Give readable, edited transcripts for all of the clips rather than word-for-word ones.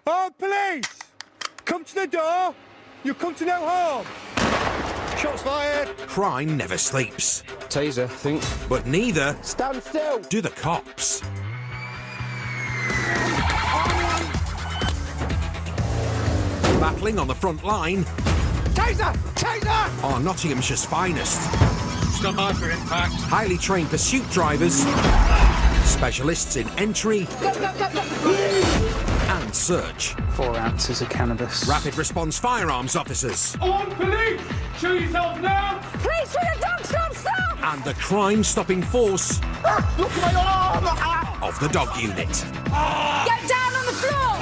Oh, police! Come to the door! You come to no harm! Shots fired! Crime never sleeps. Taser, I think. But neither Stand still! do the cops. Battling on the front line Taser! Taser! are Nottinghamshire's finest. Stand by for impact. Highly trained pursuit drivers, specialists in entry and search, 4 ounces of cannabis. rapid response firearms officers, On police! Show yourself now! Police with a dog, stop! and the crime-stopping force Look at my arm! of the dog unit. Get down on the floor!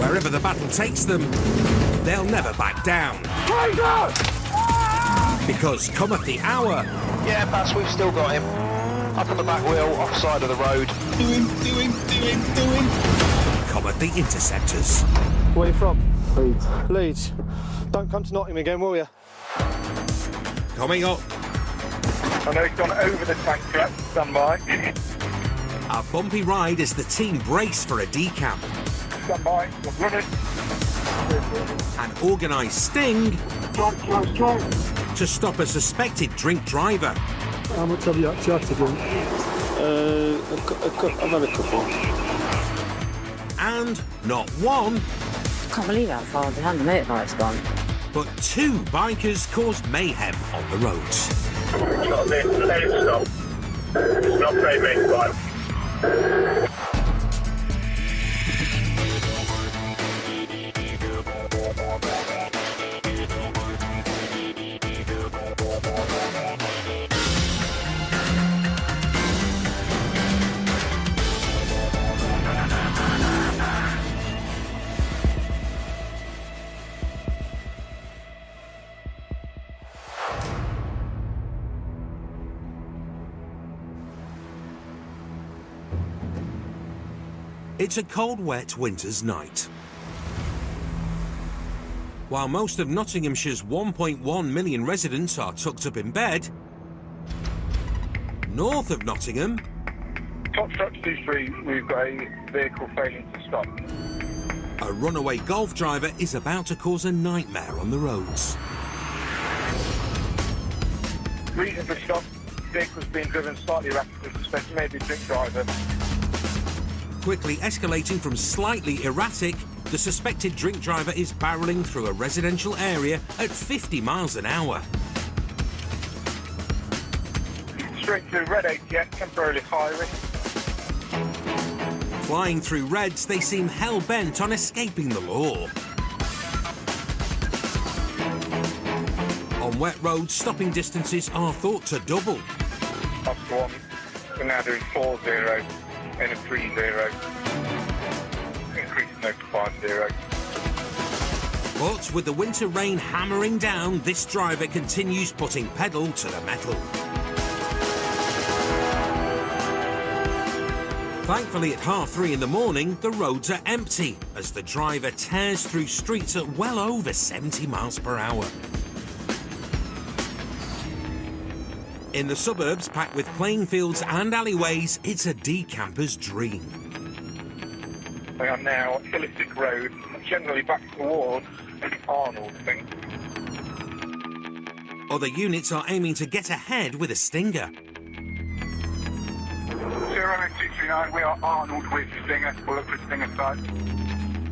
Wherever the battle takes them, they'll never back down. Taser! Because come at the hour, Yeah, Bass, we've still got him. Up on the back wheel, offside of the road. come at the Interceptors. Where are you from? Leeds. Don't come to Nottingham again, will you? Coming up, I know he's gone over the tank trap. Stand by. a bumpy ride as the team brace for a decamp. Stand by. We're running. An organised sting to stop a suspected drink driver. How much have you actually had to drink? I've had a couple. And not one, Can't believe how far behind the motorbike's gone. but 2 bikers caused mayhem on the roads. Got this. Let it stop. It's not very big, right? It's a cold, wet winter's night. While most of Nottinghamshire's 1.1 million residents are tucked up in bed, north of Nottingham, Foxtrot 23, we've got a vehicle failing to stop. a runaway golf driver is about to cause a nightmare on the roads. Reason for stop, vehicle's being driven slightly rapidly, suspect maybe drink driver. Quickly escalating from slightly erratic, the suspected drink driver is barrelling through a residential area at 50 miles an hour. Straight through red 88, temporarily high risk. Flying through reds, they seem hell-bent on escaping the law. On wet roads, stopping distances are thought to double. Up to 1, we're now doing 4-0 and a 3-0. Increasing over to 5-0. But with the winter rain hammering down, this driver continues putting pedal to the metal. Thankfully, at 3:30 in the morning, the roads are empty as the driver tears through streets at well over 70 miles per hour. In the suburbs, packed with playing fields and alleyways, it's a decamper's dream. We are now at Hillistic Road, generally back towards Arnold, I think. Other units are aiming to get ahead with a stinger. 08639, we are Arnold with Stinger. We'll look for Stinger side.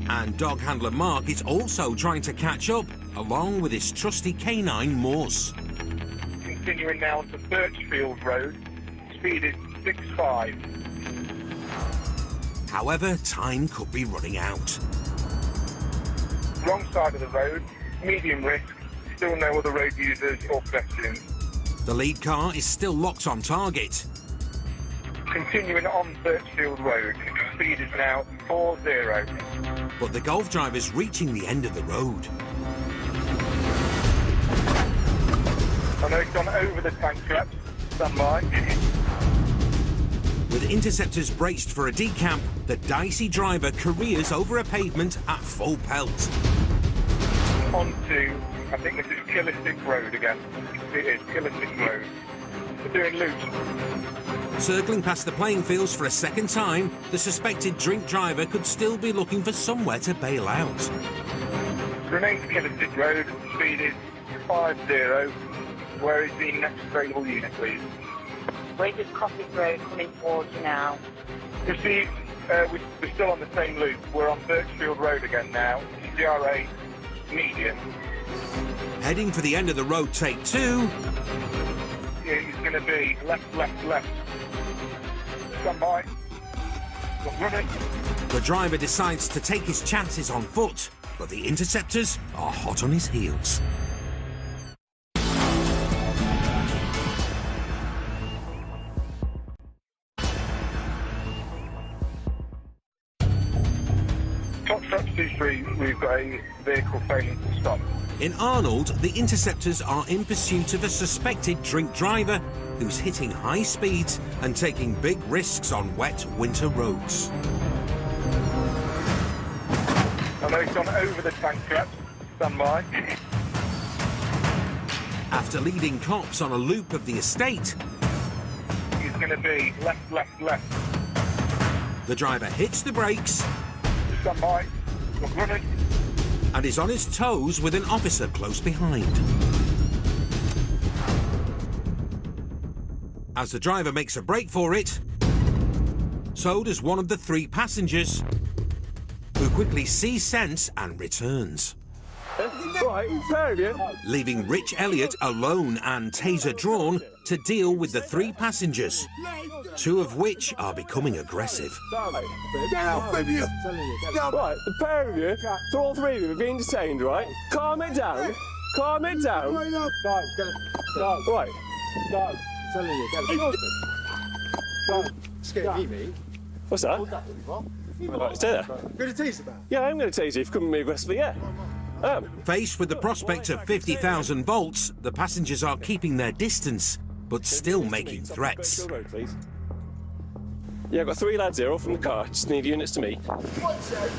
And dog handler Mark is also trying to catch up, along with his trusty canine Morse. Continuing now onto Birchfield Road. Speed is 65. However, time could be running out. Wrong side of the road, medium risk, still no other road users or pedestrians. The lead car is still locked on target. Continuing on Birchfield Road, speed is now 40. But the golf driver's reaching the end of the road. I know it's gone over the tank traps. Stand by. With Interceptors braced for a decamp, the dicey driver careers over a pavement at full pelt. On to, I think this is Killistic Road again. It is Killistic Road. We're doing loop. Circling past the playing fields for a second time, the suspected drink driver could still be looking for somewhere to bail out. Remain to Killington Road, speed is 50. Where is the next available unit, please? Wages Cottage Road coming towards you now. You see, we're still on the same loop. We're on Birchfield Road again now. CRA medium. Heading for the end of the road, take 2. Yeah, he's going to be left, left, left. Stand by. Not running. The driver decides to take his chances on foot, but the Interceptors are hot on his heels. Top straps 2-3, we've got a vehicle failing to stop. In Arnold, the Interceptors are in pursuit of a suspected drink driver who's hitting high speeds and taking big risks on wet winter roads. I know he's gone over the tank trap. Stand by. After leading cops on a loop of the estate, He's going to be left, left, left. the driver hits the brakes Stand by. Not running. and is on his toes with an officer close behind. As the driver makes a break for it, so does one of the 3 passengers, who quickly sees sense and returns, Right, fair of you. leaving Rich Elliott alone and taser drawn to deal with the 3 passengers, 2 of which are becoming aggressive. Get off of you. Right, the pair of you, so all 3 of you are being detained, right? Calm it down. Calm it down. Right. Scared me. What's that? Right, stay there. Gonna tease about. Yeah, I'm going to tase you if you come with me aggressively, yeah. Faced with the prospect of 50,000 volts, the passengers are keeping their distance, but still making threats. Road, please. Yeah, I've got 3 lads here, all from the car. Just need units to meet. What's that?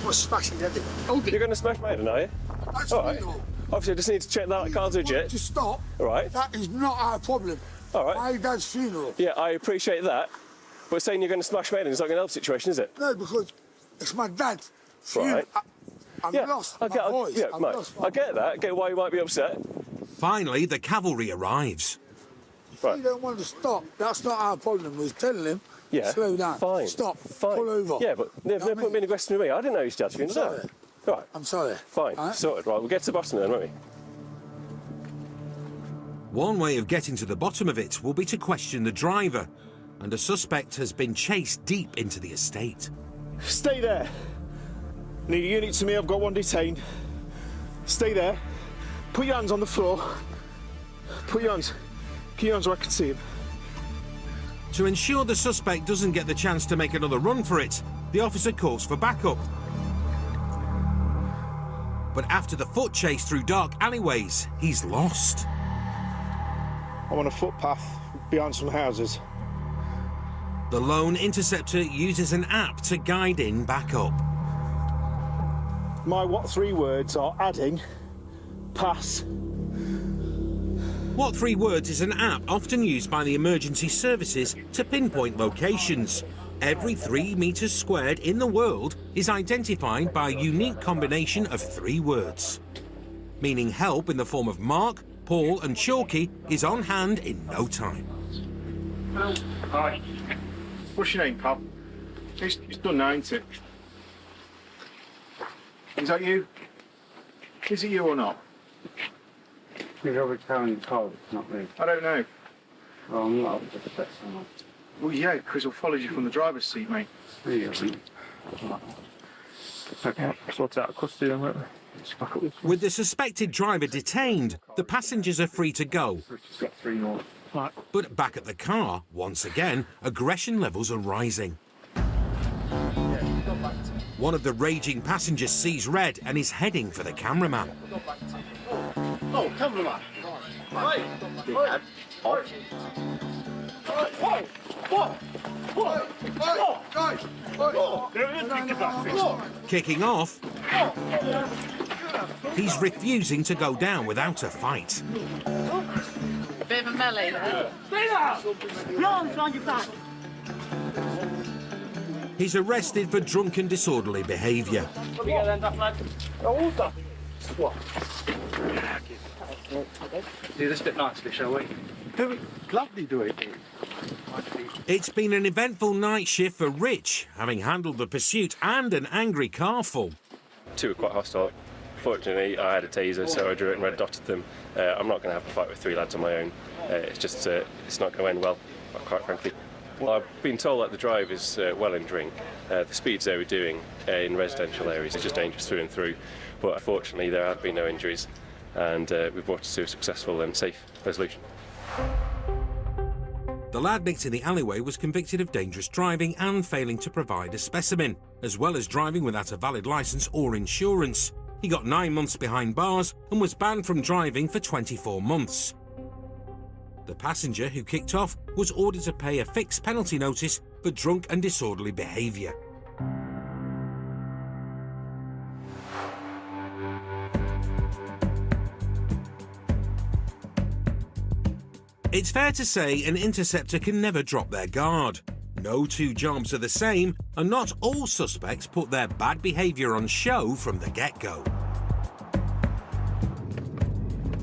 What's smashing that? You're going to smash my head, are you? That's All right. illegal. Obviously, I just need to check that car's legit. To stop. All right. That is not our problem. All right. My dad's funeral. Yeah, I appreciate that. But saying you're going to smash my head is not going to help the situation, is it? No, because it's my dad's funeral. Right. I'm Yeah, lost. I My get, voice. yeah, I'm mate, lost. I get that. I get why you might be upset. Finally, the cavalry arrives. Right. You don't want to stop. That's not our problem. We're telling him, Yeah. slow down. Fine. Stop. Fine. Pull over. Yeah, but You know no what I point mean? being aggressive to me. I didn't know you started funeral. sorry. did I? Right. I'm sorry. Fine. All right? Sorted. Right. We'll get to the bottom then, won't we? One way of getting to the bottom of it will be to question the driver, and a suspect has been chased deep into the estate. Stay there. Need a unit to me, I've got 1 detained. Stay there. Put your hands on the floor. Put your hands. Keep your hands where I can see him. To ensure the suspect doesn't get the chance to make another run for it, the officer calls for backup. But after the foot chase through dark alleyways, he's lost. I'm on a footpath behind some houses. The lone interceptor uses an app to guide in backup. My what 3 words are adding, pass. What 3 Words is an app often used by the emergency services to pinpoint locations. Every 3 meters squared in the world is identified by a unique combination of 3 words, meaning help in the form of Mark, Paul and Chalky is on hand in no time. Hi. What's your name, pal? It's done now, isn't it? Is that you? Is it you or not? You're overtowing the car, it's not me. I don't know. Well, I'm not up to the best someone. Well, yeah, because I followed you from the driver's seat, mate. There you go. Okay, sort out custody then, won't we? Just back up this one. With the suspected driver detained, the passengers are free to go. She's got 3 more. Right. But back at the car, once again, aggression levels are rising. One of the raging passengers sees red and is heading for the cameraman. Oh, cameraman. Kicking off, he's refusing to go down without a fight. Bit of a telly. He's arrested for drunken disorderly behaviour. Do this bit nicely, shall we? Gladly do it. It's been an eventful night shift for Rich, having handled the pursuit and an angry car full. Two were quite hostile. Fortunately, I had a taser, so I drew it and red dotted them. I'm not going to have a fight with three lads on my own. It's just, it's not going to end well, quite frankly. Well, I've been told that the drive is well in drink. The speeds they were doing in residential areas is just dangerous through and through. But unfortunately, there have been no injuries, and we've brought us to a successful and safe resolution. The lad nicked in the alleyway was convicted of dangerous driving and failing to provide a specimen, as well as driving without a valid licence or insurance. He got 9 months behind bars and was banned from driving for 24 months. The passenger who kicked off was ordered to pay a fixed penalty notice for drunk and disorderly behaviour. It's fair to say an interceptor can never drop their guard. No two jobs are the same, and not all suspects put their bad behaviour on show from the get-go.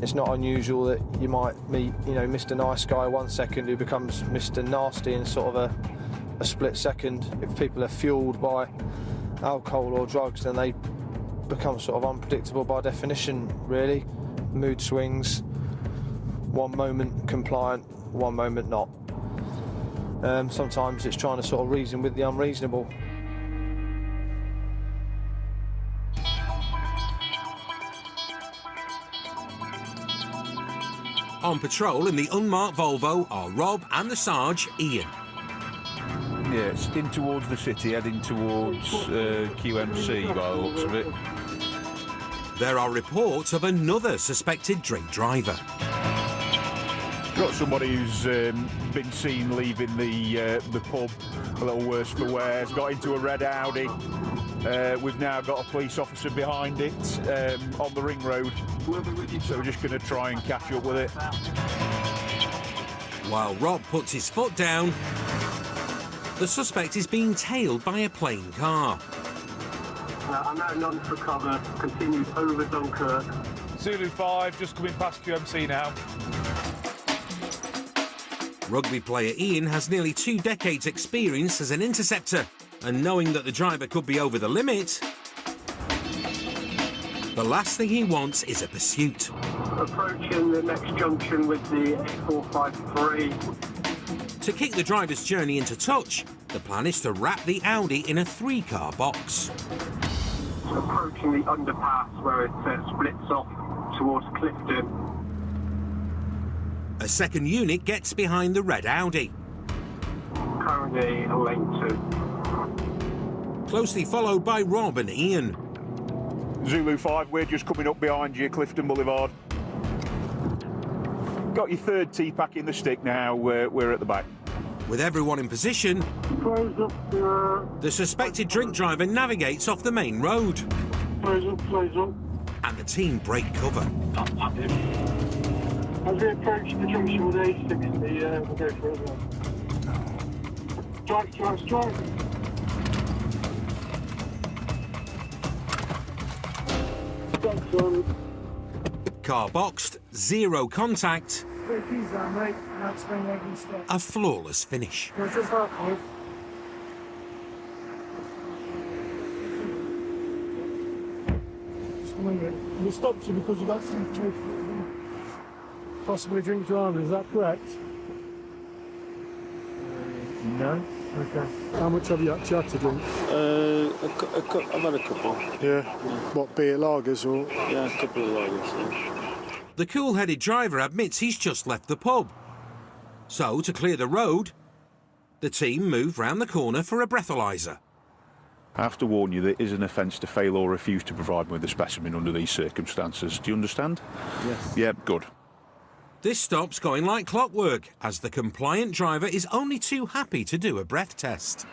It's not unusual that you might meet, Mr. Nice Guy 1 second who becomes Mr. Nasty in sort of a split second. If people are fueled by alcohol or drugs, then they become sort of unpredictable by definition, really. Mood swings. One moment compliant, one moment not. Sometimes it's trying to sort of reason with the unreasonable. On patrol in the unmarked Volvo are Rob and the Sarge, Ian. Yeah, it's in towards the city, heading towards QMC by the looks of it. There are reports of another suspected drink driver. Got somebody who's been seen leaving the pub a little worse for wear. Has got into a red Audi. We've now got a police officer behind it on the ring road, so we're just going to try and catch up with it. While Rob puts his foot down, the suspect is being tailed by a plain car. I'm now none for cover, continued over Dunkirk. Zulu 5 just coming past QMC now. Rugby player Ian has nearly 2 decades' experience as an interceptor, and knowing that the driver could be over the limit, the last thing he wants is a pursuit. Approaching the next junction with the 453. To kick the driver's journey into touch, the plan is to wrap the Audi in a 3-car box. Approaching the underpass where it splits off towards Clifton. A second unit gets behind the red Audi. Currently a lane 2. Closely followed by Rob and Ian. Zulu 5, we're just coming up behind you, Clifton Boulevard. Got your third T-pack in the stick now, we're at the back. With everyone in position, the suspected drink driver navigates off the main road. And the team break cover. As we approach the junction with A60, we'll go for it as well. Strike. Car boxed, 0 contact. A flawless finish. We stopped you because you got some possibly drink driving, is that correct? No? Okay. How much have you actually had to drink? I've had a couple. Yeah. What, beer lagers or? Yeah, a couple of lagers, yeah. The cool-headed driver admits he's just left the pub. So, to clear the road, the team move round the corner for a breathalyser. I have to warn you that it is an offence to fail or refuse to provide me with a specimen under these circumstances. Do you understand? Yes. Yeah, good. This stop's going like clockwork, as the compliant driver is only too happy to do a breath test.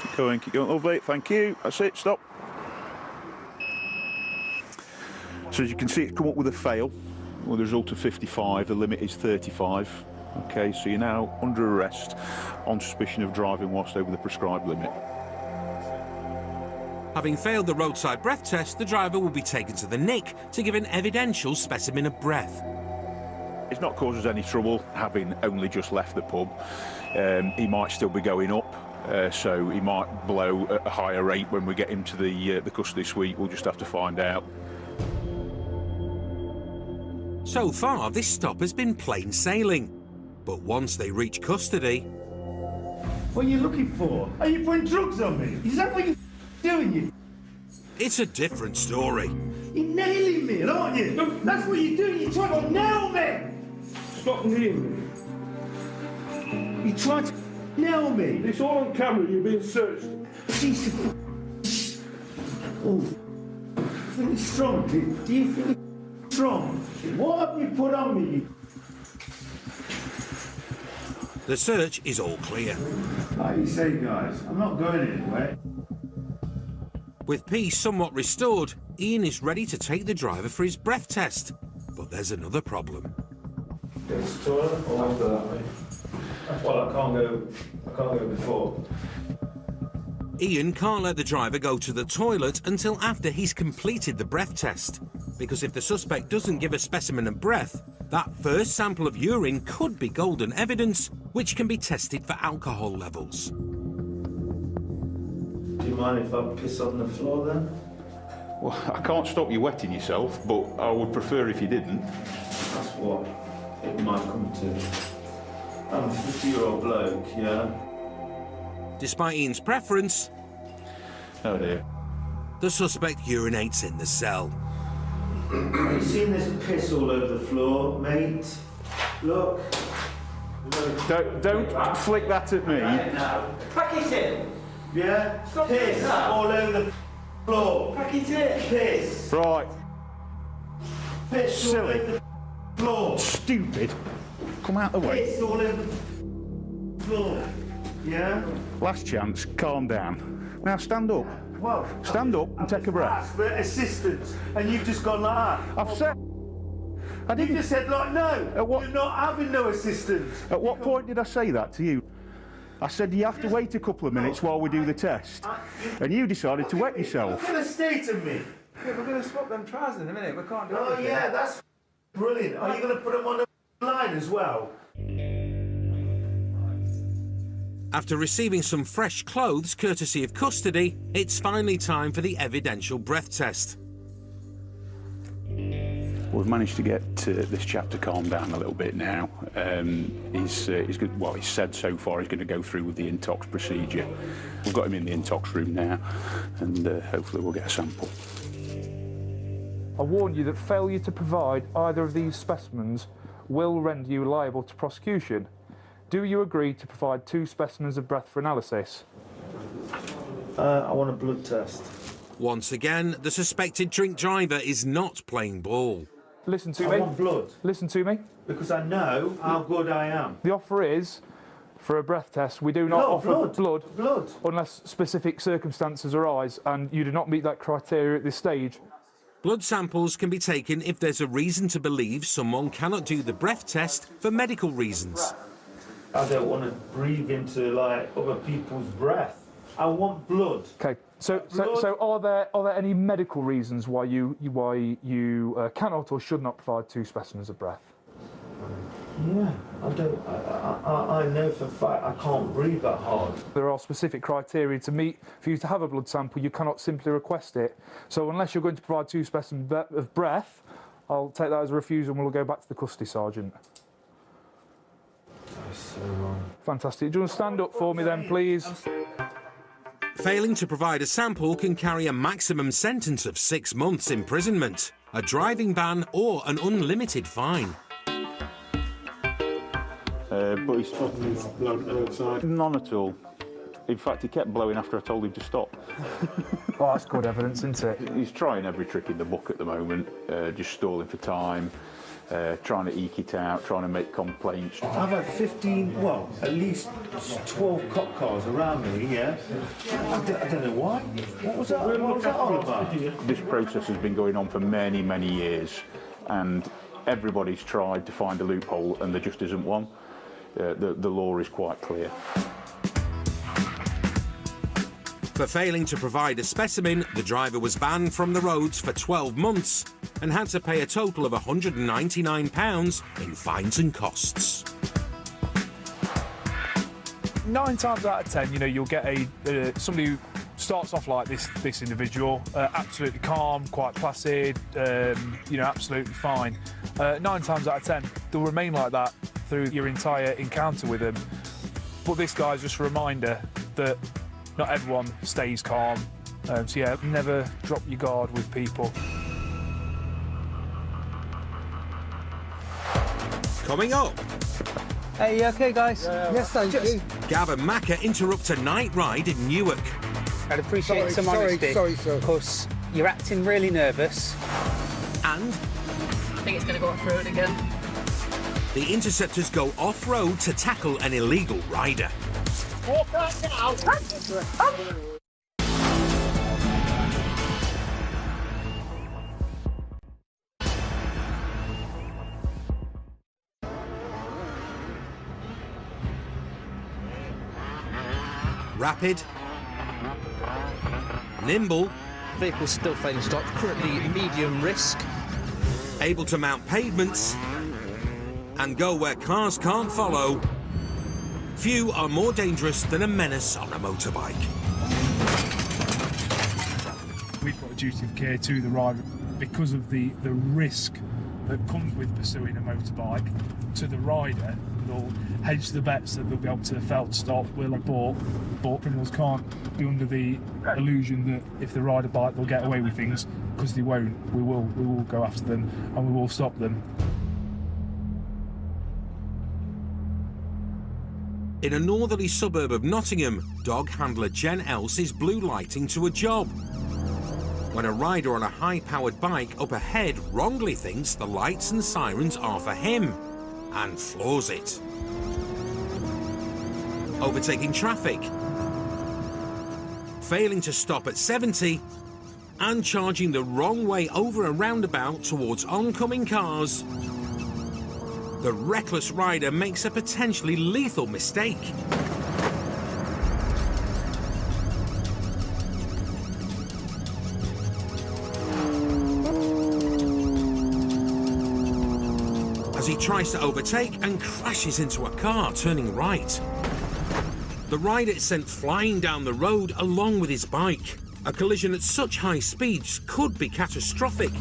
Keep going, lovely, thank you. That's it, stop. So as you can see, it's come up with a fail. with a result of 55. The limit is 35. Okay, so you're now under arrest on suspicion of driving whilst over the prescribed limit. Having failed the roadside breath test, the driver will be taken to the NIC to give an evidential specimen of breath. It's not caused us any trouble, having only just left the pub. He might still be going up, so he might blow at a higher rate when we get him to the custody suite. We'll just have to find out. So far, this stop has been plain sailing. But once they reach custody... What are you looking for? Are you putting drugs on me? Is that what you're doing, you? It's a different story. You're nailing me, aren't you? That's what you're doing. You're trying to nail me. Stop nailing me. You tried to nail me. It's all on camera, you're being searched. Piece of... Oh. I think it's strong. Do you think it's strong? What have you put on me, you... The search is all clear. Like you say, guys, I'm not going anywhere. With peace somewhat restored, Ian is ready to take the driver for his breath test. But there's another problem. This toilet or after that way? Well, I can't go before. Ian can't let the driver go to the toilet until after he's completed the breath test. Because if the suspect doesn't give a specimen of breath, that first sample of urine could be golden evidence, which can be tested for alcohol levels. Do you mind if I piss on the floor then? Well, I can't stop you wetting yourself, but I would prefer if you didn't. That's what it might come to. I'm a 50-year-old bloke, yeah? Despite Ian's preference... Oh dear. The suspect urinates in the cell. Have you seen this piss all over the floor, mate? Look. Don't flick that at me. Pack it in. Yeah? Stop piss all over the floor. Pack it in. Piss. Right. Piss Silly. all over the floor. Stupid. Come out the way. Piss all over the floor. Yeah? Last chance, calm down. Now stand up. Well, stand up and take a breath. Ask for assistance, and you've just gone like that. I've said... I didn't... You just said like, no, at what... you're not having no assistance. At what point did I say that to you? I said you have to wait a couple of minutes while we do the test. And you decided to wet yourself. You're going to stay to me. Yeah, we're going to swap them trousers in a minute. We can't do Oh, everything. yeah, that's brilliant. Are you going to put them on the line as well? After receiving some fresh clothes courtesy of custody, it's finally time for the evidential breath test. We've managed to get this chap to calm down a little bit now. He's good, well, he's said so far he's going to go through with the intox procedure. We've got him in the intox room now, and hopefully we'll get a sample. I warn you that failure to provide either of these specimens will render you liable to prosecution. Do you agree to provide 2 specimens of breath for analysis? I want a blood test. Once again, the suspected drink driver is not playing ball. Listen to I me. want blood. Listen to me. Because I know how good I am. The offer is, for a breath test, we do not offer blood unless specific circumstances arise, and you do not meet that criteria at this stage. Blood samples can be taken if there's a reason to believe someone cannot do the breath test for medical reasons. I don't want to breathe into like other people's breath. I want blood. Okay. So are there any medical reasons why you cannot or should not provide 2 specimens of breath? Yeah, I know for a fact I can't breathe that hard. There are specific criteria to meet for you to have a blood sample. You cannot simply request it. So unless you're going to provide 2 specimens of breath, I'll take that as a refusal and we'll go back to the custody sergeant. That's so wrong. Fantastic. Do you want to stand up for me then, please? Failing to provide a sample can carry a maximum sentence of 6 months imprisonment, a driving ban or an unlimited fine. But he's none at all. In fact, he kept blowing after I told him to stop. Oh, that's good evidence, isn't it? He's trying every trick in the book at the moment, just stalling for time, trying to eke it out, trying to make complaints. I've had 15, well, at least 12 cop cars around me, yeah? I don't know why. What was that all about? This process has been going on for many, many years, and everybody's tried to find a loophole and there just isn't one. The law is quite clear. For failing to provide a specimen, the driver was banned from the roads for 12 months and had to pay a total of £199 in fines and costs. 9 times out of 10, you know, you'll get somebody who starts off like this individual, absolutely calm, quite placid, you know, absolutely fine. 9 times out of 10, they'll remain like that through your entire encounter with them. But this guy's just a reminder that not everyone stays calm. So yeah, never drop your guard with people. Coming up. Hey, you okay, guys? Yes, thank you. Gav and Macca interrupt a night ride in Newark. I'd appreciate some honesty. Sorry, sir. Because you're acting really nervous. And I think it's going to go off-road again. the Interceptors go off-road to tackle an illegal rider. Walk right now. Rapid, nimble, Vehicle's still failing to stop, currently medium risk. able to mount pavements and go where cars can't follow. Few are more dangerous than a menace on a motorbike. We've got a duty of care to the rider because of the risk that comes with pursuing a motorbike. To the rider, they'll hedge the bets that they'll be able to fail to stop, will abort, but criminals can't be under the illusion that if they ride a bike they'll get away with things, because they won't. We will go after them and we will stop them. In a northerly suburb of Nottingham, dog handler Jen Else is blue lighting to a job when a rider on a high-powered bike up ahead wrongly thinks the lights and sirens are for him and floors it. Overtaking traffic, failing to stop at 70 and charging the wrong way over a roundabout towards oncoming cars. The reckless rider makes a potentially lethal mistake. As he tries to overtake and crashes into a car turning right. The rider is sent flying down the road along with his bike. A collision at such high speeds could be catastrophic.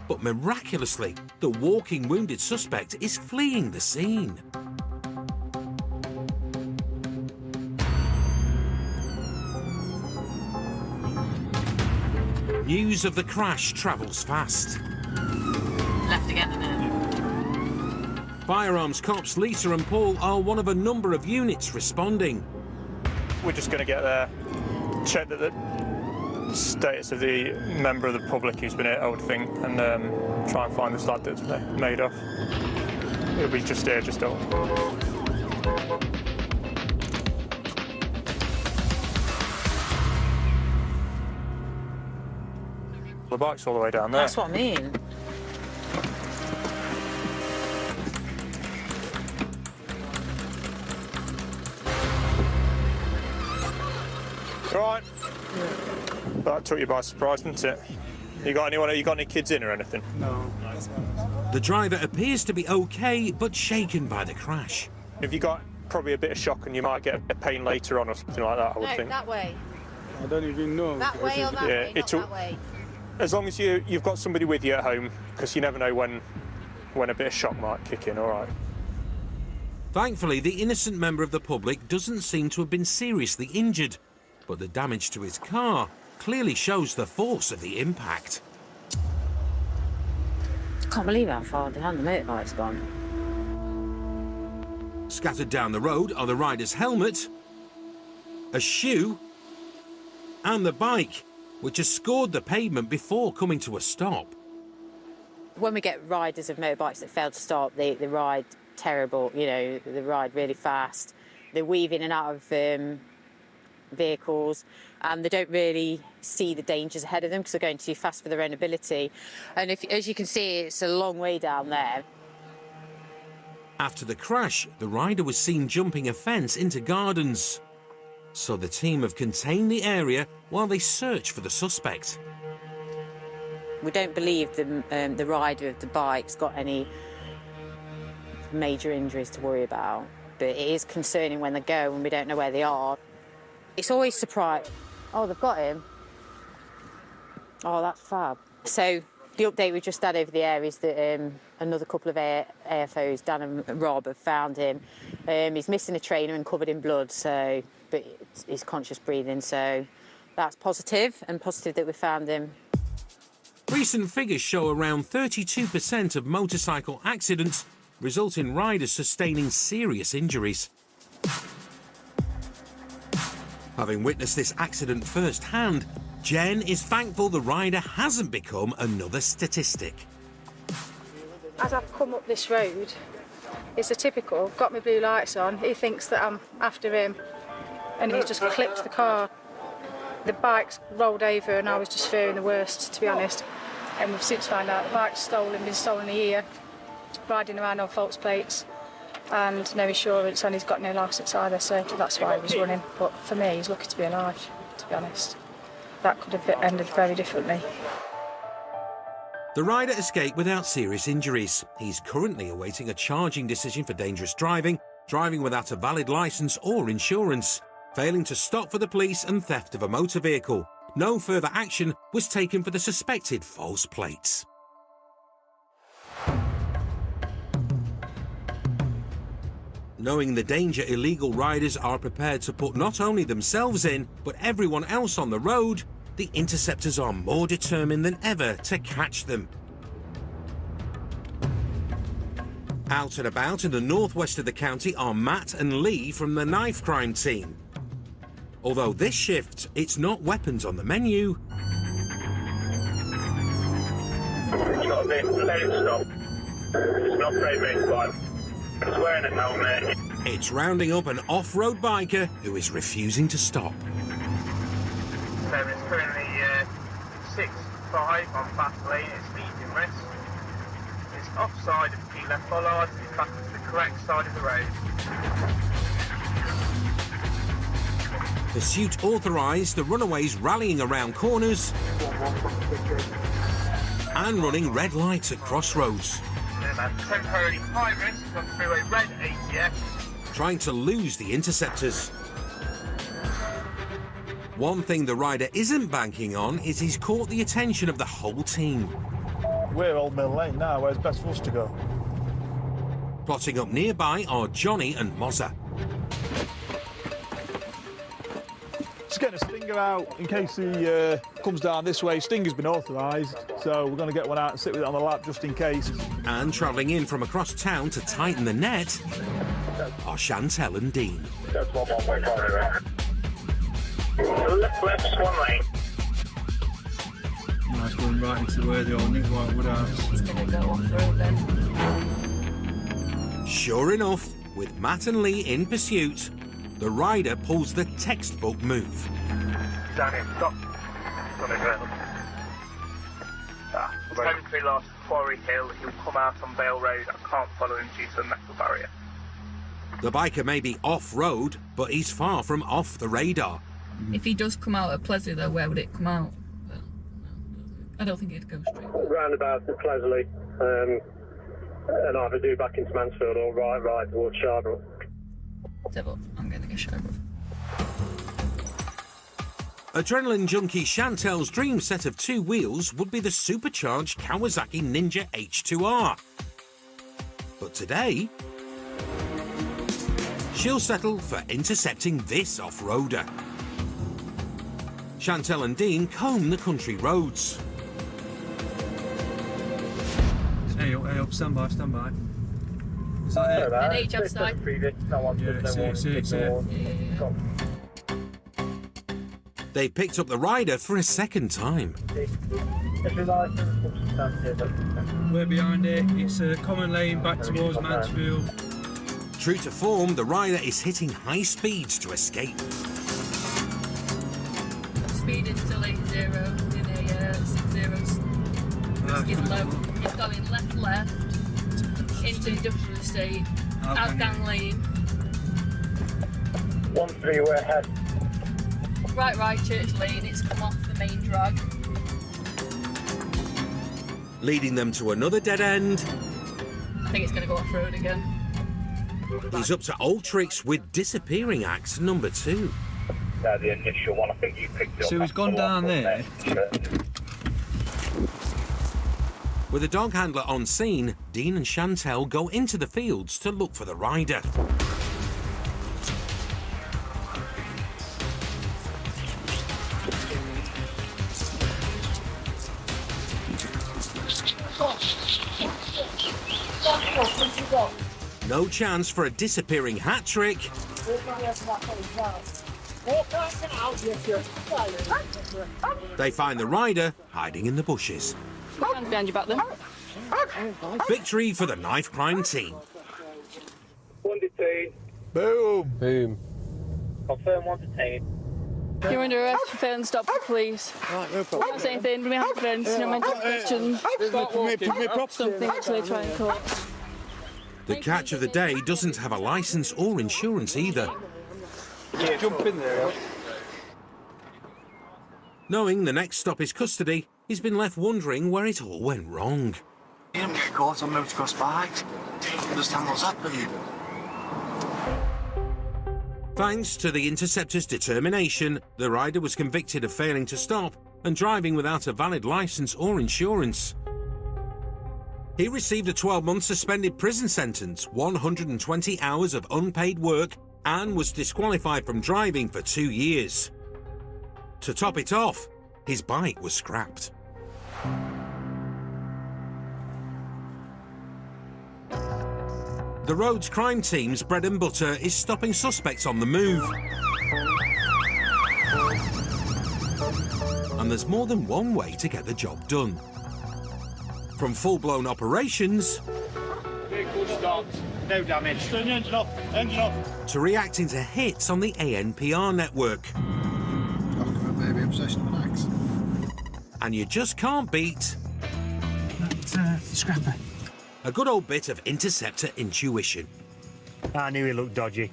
But miraculously, the walking wounded suspect is fleeing the scene. News of the crash travels fast. Left again, isn't it? Firearms cops Lisa and Paul are one of a number of units responding. We're just going to get there, check that the status of the member of the public who's been hit, I would think, and try and find this lad that's made off. It'll be just here, just up. The bike's all the way down there. That's what I mean. Right. That took you by surprise, didn't it? You got any kids in or anything? No. The driver appears to be okay, but shaken by the crash. If you got probably a bit of shock and you might get a pain later on or something like that, I would think. that way. I don't even know. That way or that way, not that way. As long as you've got somebody with you at home, because you never know when a bit of shock might kick in, all right. Thankfully, the innocent member of the public doesn't seem to have been seriously injured, but the damage to his car clearly shows the force of the impact. Can't believe how far down the motorbike's gone. Scattered down the road are the rider's helmet, a shoe, and the bike, which has scored the pavement before coming to a stop. When we get riders of motorbikes that fail to stop, they ride terrible, you know, they ride really fast. They weave in and out of vehicles, and they don't really see the dangers ahead of them because they're going too fast for their own ability. And as you can see, it's a long way down there. After the crash, the rider was seen jumping a fence into gardens. So the team have contained the area while they search for the suspect. We don't believe the rider of the bike's got any major injuries to worry about, but it is concerning when they go and we don't know where they are. It's always surprising. Oh, they've got him. Oh, that's fab. So the update we just had over the air is that another couple of AFOs, Dan and Rob, have found him. He's missing a trainer and covered in blood, but he's conscious breathing, so that's positive, and positive that we found him. Recent figures show around 32% of motorcycle accidents result in riders sustaining serious injuries. Having witnessed this accident firsthand, Jen is thankful the rider hasn't become another statistic. As I've come up this road, it's a typical, got my blue lights on, he thinks that I'm after him, and he just clipped the car. The bike's rolled over and I was just fearing the worst, to be honest. And we've since found out the bike's been stolen a year, riding around on false plates, and no insurance, and he's got no licence either, so that's why he was running. But for me, he's lucky to be alive, to be honest. That could have ended very differently. The rider escaped without serious injuries. He's currently awaiting a charging decision for dangerous driving, driving without a valid licence or insurance, failing to stop for the police and theft of a motor vehicle. No further action was taken for the suspected false plates. Knowing the danger illegal riders are prepared to put not only themselves in, but everyone else on the road, the Interceptors are more determined than ever to catch them. Out and about in the northwest of the county are Matt and Lee from the knife crime team. Although this shift, it's not weapons on the menu. It's got a bit, let it stop. It's not very big, but it's wearing a helmet. It's rounding up an off-road biker who is refusing to stop. So it's currently 6.5 on fast lane, it's medium risk. It's offside of the left bollard, it's back to the correct side of the road. Pursuit authorised, the runaways rallying around corners and running red lights at crossroads. Temporarily high risk on freeway red ATF. Trying to lose the Interceptors. One thing the rider isn't banking on is he's caught the attention of the whole team. We're Old Mill Lane now, where's best for us to go? Plotting up nearby are Johnny and Mozza. Just getting a stinger out in case he comes down this way. Stinger's been authorised, so we're going to get one out and sit with it on the lap just in case. And travelling in from across town to tighten the net are Chantel and Dean. That's 1.5. Left's 1 lane. Nice going right into where the old White Woodhouse. He's going to go off road then. Sure enough, with Matt and Lee in pursuit, the rider pulls the textbook move. Daniel, stop. Gonna go. Temporary lost Quarry Hill. He'll come out on Vale Road. I can't follow him due to the metal barrier. The biker may be off-road, but he's far from off the radar. If he does come out at Plesley, though, where would it come out? I don't think it'd go straight. Roundabout at Plesley, and either do back into Mansfield or right towards Sharborough. Devil, I'm going to go Sharborough. Adrenaline junkie Chantel's dream set of two wheels would be the supercharged Kawasaki Ninja H2R. But today, she'll settle for intercepting this off-roader. Chantel and Dean comb the country roads. Hey up, stand by. Is that it? An H outside. They've picked up the rider for a second time. We're behind it. It's a common lane back towards Mansfield. True to form, the rider is hitting high speeds to escape. speeding till 80 in a 60s. It's low. It's going left into industrial estate, out down lane. 1-3, we're ahead. Right, church lane. It's come off the main drag. Leading them to another dead end. I think it's going to go off road again. He's up to old tricks with disappearing act number 2. The initial one, I think you picked it up. So he's gone down there. With a dog handler on scene, Dean and Chantel go into the fields to look for the rider. No chance for a disappearing hat trick. They find the rider hiding in the bushes. Hands behind your back then. Victory for the knife crime team. 1 detained. Boom. Boom. Confirm 1 detained. You're under arrest for failing to stop for the police. Right, no problem. Don't say anything, bring me hand defence, no mental questions. Something actually try and court. The catch of the day doesn't have a licence or insurance either. Yeah, jump in there. Knowing the next stop is custody, he's been left wondering where it all went wrong. You don't get caught on motocross bikes. Don't understand what's happened. Thanks to the Interceptors' determination, the rider was convicted of failing to stop and driving without a valid licence or insurance. He received a 12-month suspended prison sentence, 120 hours of unpaid work, and was disqualified from driving for 2 years. To top it off, his bike was scrapped. The Rhodes crime team's bread and butter is stopping suspects on the move. And there's more than one way to get the job done. From full-blown operations Vehicle stopped, no damage. Turn the engine off, engine off. to reacting to hits on the ANPR network. Maybe in possession of an axe. And you just can't beat Scrapper. a good old bit of interceptor intuition. I knew he looked dodgy.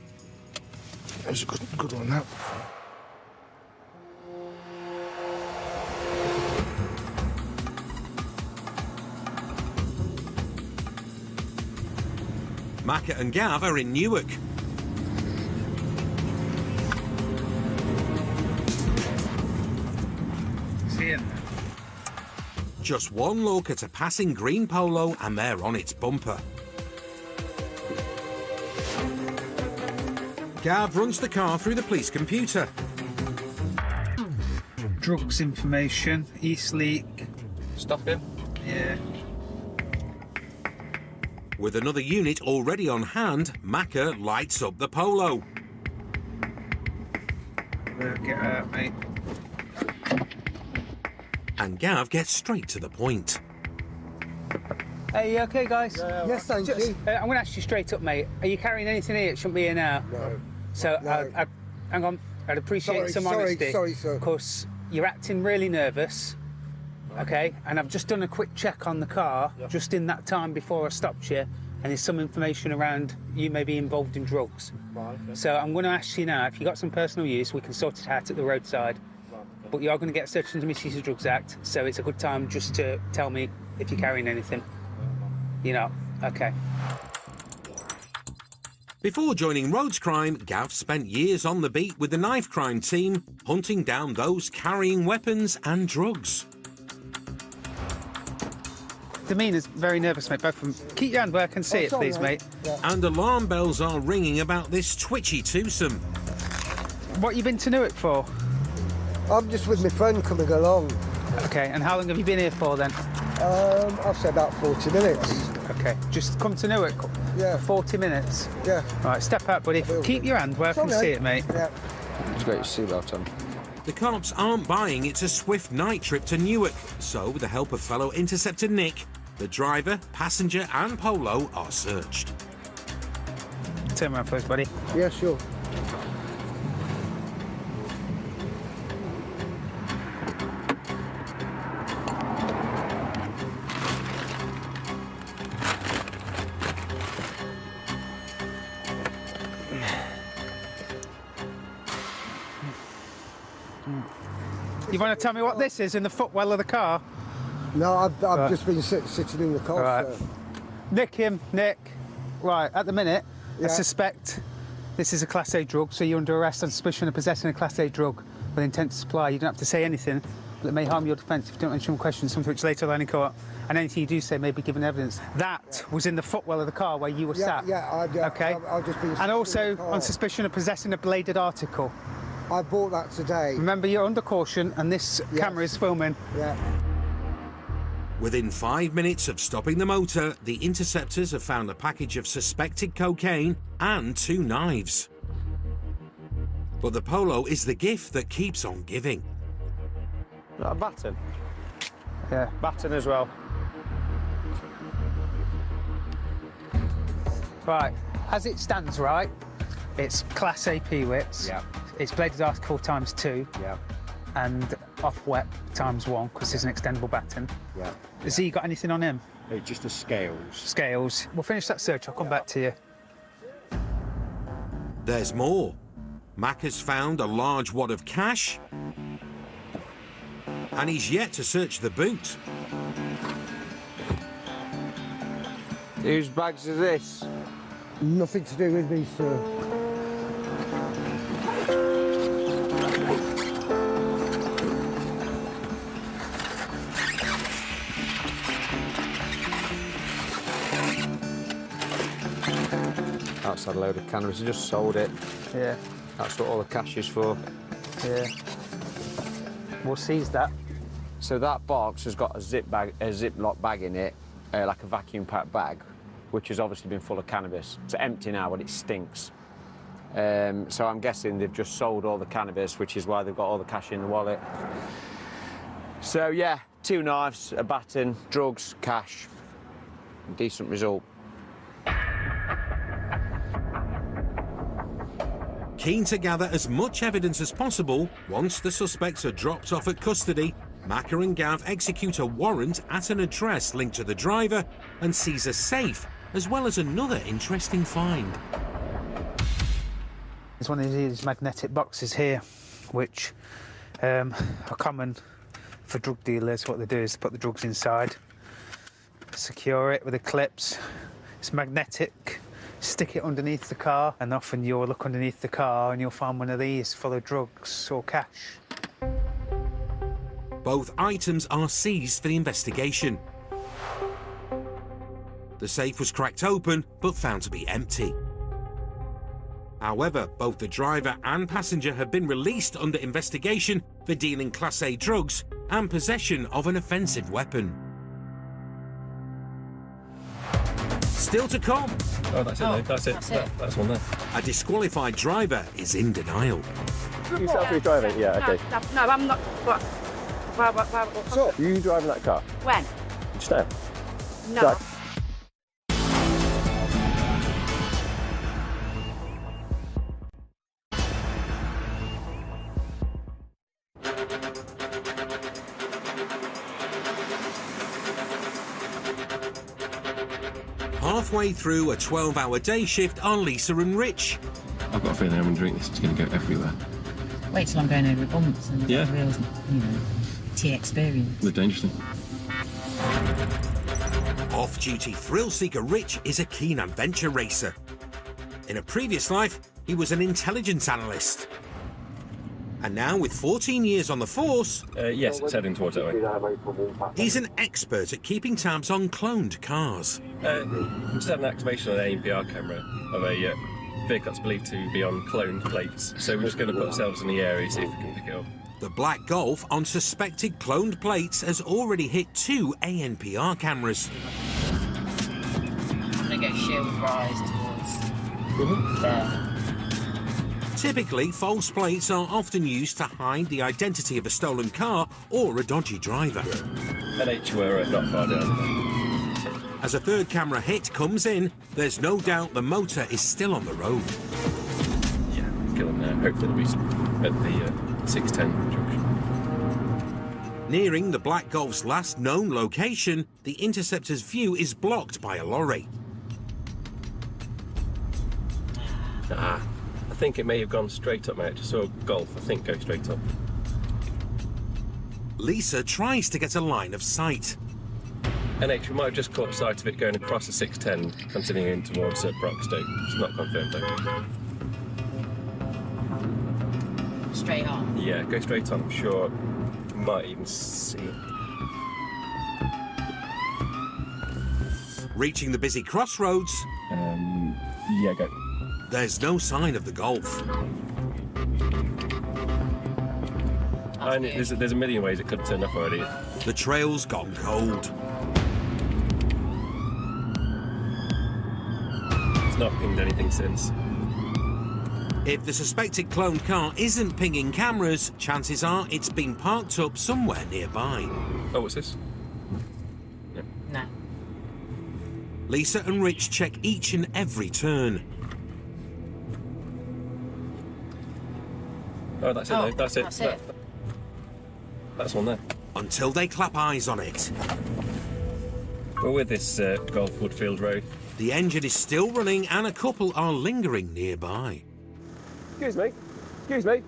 That was a good one, that. Macca and Gav are in Newark. See him. Just one look at a passing green Polo and they're on its bumper. Gav runs the car through the police computer. Drugs information, East Leak. Stop him. Yeah. With another unit already on hand, Macca lights up the Polo. Get out, mate. And Gav gets straight to the point. Hey, you okay, guys? Yes, thank you. I'm going to ask you straight up, mate. Are you carrying anything here? It shouldn't be here now. No. So, No. hang on. I'd appreciate some honesty. Sorry, sir. Of course, you're acting really nervous. Okay, and I've just done a quick check on the car just in that time before I stopped you, and there's some information around you may be involved in drugs. Right, okay. So I'm going to ask you now, if you've got some personal use, we can sort it out at the roadside. Right, okay. But you are going to get a Search and Misuse of Drugs Act, so it's a good time just to tell me if you're carrying anything. You know, okay. Before joining Rhodes Crime, Gav spent years on the beat with the knife crime team, hunting down those carrying weapons and drugs. Demeanour's very nervous, mate, both of them. Keep your hand where I can see it, sorry, please, mate. And alarm bells are ringing about this twitchy twosome. What you been to Newark for? I'm just with my friend coming along. Okay, and how long have you been here for then? I'll say about 40 minutes. Okay, just come to Newark Yeah. for 40 minutes. Yeah. Right, step out, buddy. Keep your hand where I can see it, mate. Yeah. It's got your seatbelt on. The cops aren't buying it's a swift night trip to Newark, so with the help of fellow interceptor Nick, the driver, passenger and Polo are searched. Turn around first, buddy. Yeah, sure. You want to tell me what this is in the footwell of the car? No, I've just been sitting in the car. Right. Nick him, Nick. Right, at the minute, I Yeah. suspect this is a Class A drug, so you're under arrest on suspicion of possessing a Class A drug with intent to supply. You don't have to say anything, but it may harm your defence if you don't answer some questions, something which later line in court, and anything you do say may be given evidence. That was in the footwell of the car where you were sat. Okay. I've just been. And also in the car. on suspicion of possessing a bladed article. I bought that today. Remember, you're under caution, and this camera is filming. Yeah. Within 5 minutes of stopping the motor, the interceptors have found a package of suspected cocaine and 2 knives. But the Polo is the gift that keeps on giving. A baton? Yeah. Baton as well. Right, as it stands, right, it's Class A P-Wits. Yeah. It's bladed article times 2. Yeah. And off-wet times 1, because there's an extendable baton. Yeah. Has he got anything on him? Just the scales. Scales. We'll finish that search, I'll come back to you. There's more. Mac has found a large wad of cash, and he's yet to search the boot. Whose bags are this? Nothing to do with me, sir. That's a load of cannabis. He just sold it. Yeah. That's what all the cash is for. Yeah. We'll seize that. So that box has got a Ziploc bag in it, like a vacuum packed bag, which has obviously been full of cannabis. It's empty now, but it stinks. So I'm guessing they've just sold all the cannabis, which is why they've got all the cash in the wallet. So yeah, 2 knives, a baton, drugs, cash. Decent result. Keen to gather as much evidence as possible, once the suspects are dropped off at custody, Macca and Gav execute a warrant at an address linked to the driver and seize a safe, as well as another interesting find. There's one of these magnetic boxes here, which are common for drug dealers. What they do is put the drugs inside, secure it with the clips. It's magnetic. Stick it underneath the car, and often you'll look underneath the car and you'll find one of these full of drugs or cash. Both items are seized for the investigation. The safe was cracked open, but found to be empty. However, both the driver and passenger have been released under investigation for dealing Class A drugs and possession of an offensive weapon. Still to come. Oh, that's it, though. That's it. That's one there. A disqualified driver is in denial. You self-free driving? Yeah, okay. No, I'm not. What? So, you driving that car? When? Just now? No. Jack. Halfway through a 12-hour day shift are Lisa and Rich. I've got a feeling I'm going to drink this. It's going to go everywhere. Wait till I'm going over bumps and Yeah. real, tea experience. The dangerous thing. Off-duty thrill-seeker Rich is a keen adventure racer. In a previous life, he was an intelligence analyst. And now, with 14 years on the force... Yes, it's heading towards that way. He's an expert at keeping tabs on cloned cars. We just had an activation on an ANPR camera of a vehicle that's believed to be on cloned plates. So we're just going to put ourselves in the area, see if we can pick it up. The black Golf on suspected cloned plates has already hit 2 ANPR cameras. I'm going to go shield rise towards there. Typically, false plates are often used to hide the identity of a stolen car or a dodgy driver. NH were not far down. As a third camera hit comes in, there's no doubt the motor is still on the road. Yeah, kill them now. Hopefully they'll be at the 610 junction. Nearing the Black Golf's last known location, the Interceptor's view is blocked by a lorry. I think it may have gone straight up, mate. I just saw Golf, I think, go straight up. Lisa tries to get a line of sight. NH, we might have just caught sight of it going across the 610, continuing towards Broxton. It's not confirmed though. Straight on. Yeah, go straight on. I'm sure you might even see it. Reaching the busy crossroads. Yeah, go. There's no sign of the Golf. There's a million ways it could have turned up already. The trail's gone cold. It's not pinged anything since. If the suspected cloned car isn't pinging cameras, chances are it's been parked up somewhere nearby. Oh, what's this? No. Lisa and Rich check each and every turn. Oh, that's it. Oh, Though. That's it. that's it. That's one there. Until they clap eyes on it. We're with this Golf Woodfield Road. The engine is still running and a couple are lingering nearby. Excuse me. Excuse me.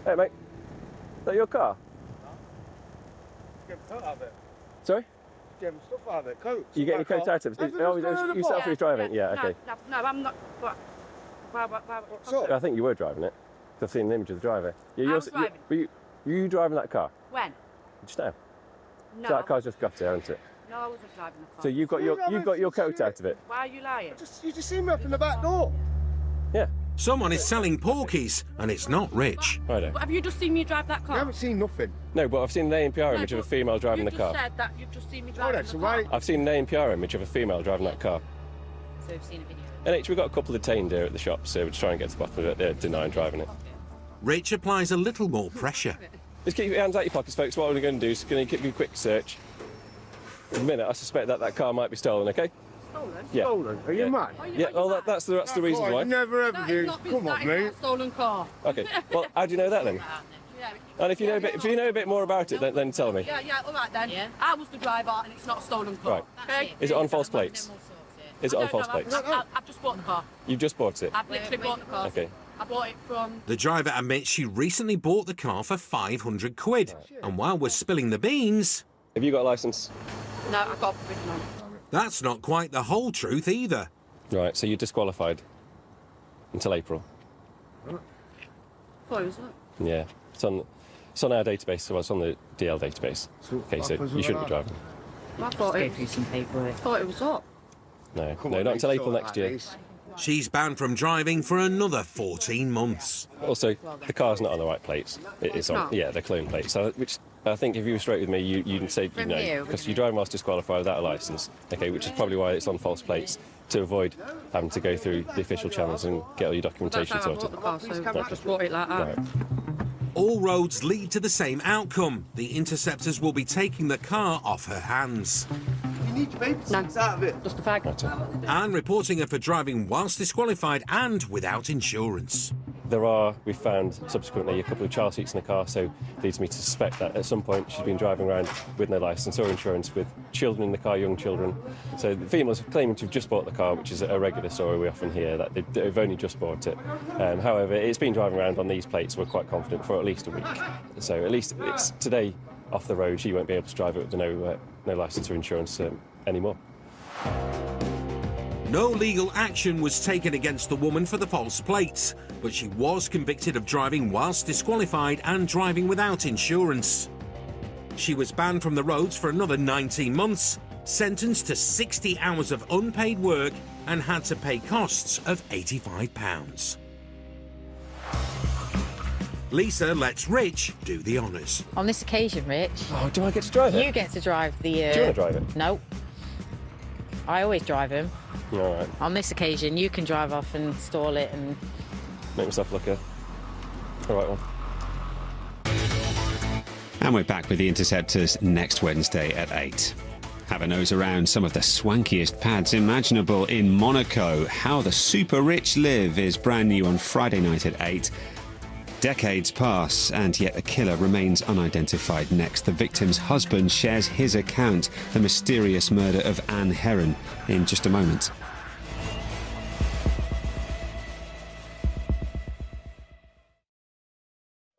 Hey, mate. Is that your car? Get coat out of it. Sorry? Get stuff out of it. Coat. You get your coat out of it? You self who's driving? Yeah, okay. No, I'm not. I think you were driving it. 'Cause I've seen an image of the driver. I was driving. Were you driving that car? When? Just now. No. So that car's just got here, hasn't it? No, I wasn't driving the car. So you've got your coat out of it? Why are you lying? You just see me up in the back door. Yeah. Someone is selling porkies, and it's not Rich. Righto. Have you just seen me drive that car? I haven't seen nothing. No, but I've seen an ANPR image of a female driving the car. You just said that you've just seen me driving the Why? car. I've seen an ANPR image of a female driving that car. So we've seen a video. NH, we've got a couple detained here at the shop, so we're just trying to get to the bottom of it. They're denying driving it. Rich applies a little more pressure. Just keep your hands out your pockets, folks. What we're going to do is going to give you a quick search. In a minute, I suspect that car might be stolen, okay? Stolen? Yeah. Stolen? Are you mad? Yeah, well, that's the reason why. Never ever That do. is not Come on, mate. a stolen car. Okay, well, how do you know that then? And if you know a bit more about it, then tell me. Yeah, all right then. Yeah. I was the driver and it's not a stolen car. Right. Okay? Is it on false plates? Is it on false plates? I've just bought the car. You've just bought it? I've literally bought the car. Okay. I bought it from... The driver admits she recently bought the car for 500 quid. And while we're spilling the beans... Have you got a licence? No, I've got provisional. That's not quite the whole truth either. Right, so you're disqualified until April. What was that? Yeah, it's on our database, so it's on the DL database. Okay, so you shouldn't be driving. I thought Go through some paperwork. thought it was up. No, not until April next year. She's banned from driving for another 14 months. Also, the car's not on the right plates. It's on, not? yeah, they're clone plates. So, which I think if you were straight with me, you'd say From no, you, because you're driving whilst disqualified without a licence. Okay, which is probably why it's on false plates, to avoid having to go through the official channels and get all your documentation That's how I sorted. bought the car, so I just bought it like that. Right. All roads lead to the same outcome. The Interceptors will be taking the car off her hands. You need your baby out of it. Just a fag. And reporting her for driving whilst disqualified and without insurance. We've found subsequently a couple of child seats in the car, so leads me to suspect that at some point she's been driving around with no licence or insurance with children in the car, young children. So the female's claiming to have just bought the car, which is a regular story we often hear, that they've only just bought it. However, it's been driving around on these plates, we're quite confident, for at least a week. So at least it's today off the road, she won't be able to drive it with no licence or insurance anymore. No legal action was taken against the woman for the false plates, but she was convicted of driving whilst disqualified and driving without insurance. She was banned from the roads for another 19 months, sentenced to 60 hours of unpaid work, and had to pay costs of £85. Lisa lets Rich do the honours. On this occasion, Rich... Oh, do I get to drive it? You get to drive the... Do you want to drive it? No. I always drive him. All right. On this occasion, you can drive off and stall it and... Make myself look all right one. And we're back with the Interceptors next Wednesday at 8. Have a nose around some of the swankiest pads imaginable in Monaco. How the Super Rich Live is brand new on Friday night at 8. Decades pass, and yet a killer remains unidentified next. The victim's husband shares his account, the mysterious murder of Anne Heron, in just a moment.